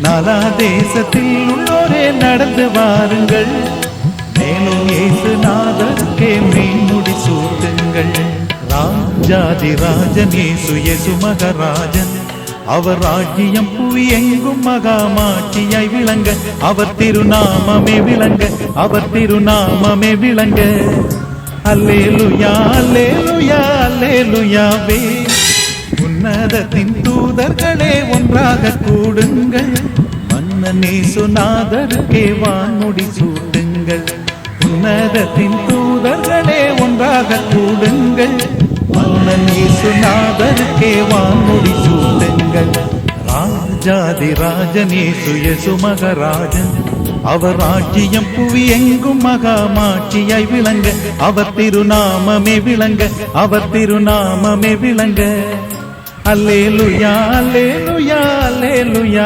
நாலா தேசத்தில் உள்ளோரே நடந்து வாருங்கள், மேலும் இயேசுநாதருக்கே மீன்முடி சூட்டுங்கள். ராஜாதி ராஜன் இயேசு இயேசு மகராஜன், அவர் ராஜ்யம் புவி எங்கும் மகாமாட்சியாய் விளங்க, அவர் திருநாமமே விளங்க, அவர் திருநாமமே விளங்க. அல்லேலூயா அல்லேலூயா அல்லேலூயாவே. உன்னதத்தின் தூதர்களே ஒன்றாக கூடுங்கள், மன்னன் இயேசுநாதருக்கே வான்முடி சூட்டுங்கள். உன்னதத்தின் தூதர்களே ஒன்றாக கூடுங்கள், மன்னன் இயேசுநாதருக்கே வான்முடி சூட்டுங்கள். ராஜாதி ராஜன் இயேசு இயேசு மகராஜன், அவர் ராஜ்யம் புவி எங்கும் மகாமாட்சியாய் விளங்க, அவர் திருநாமமே விளங்க, அவர் திருநாமமே விளங்க. அல்லேலூயா அல்லேலூயா அல்லேலூயா.